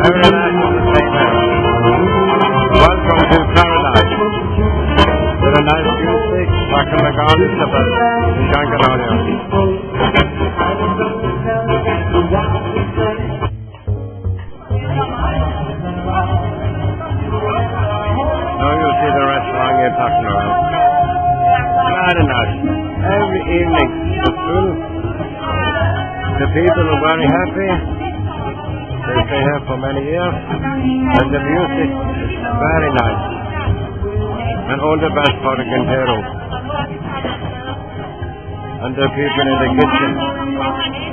Very nice to stay there. Welcome to paradise. With a nice music, Dr. McGarvey, Shankaraya. Now you see the restaurant you're talking about. Very nice. Every evening it's full. The people are very happy. They stay here for many years. And the music is very nice. And all the best for the Quintero. And the people in the kitchen.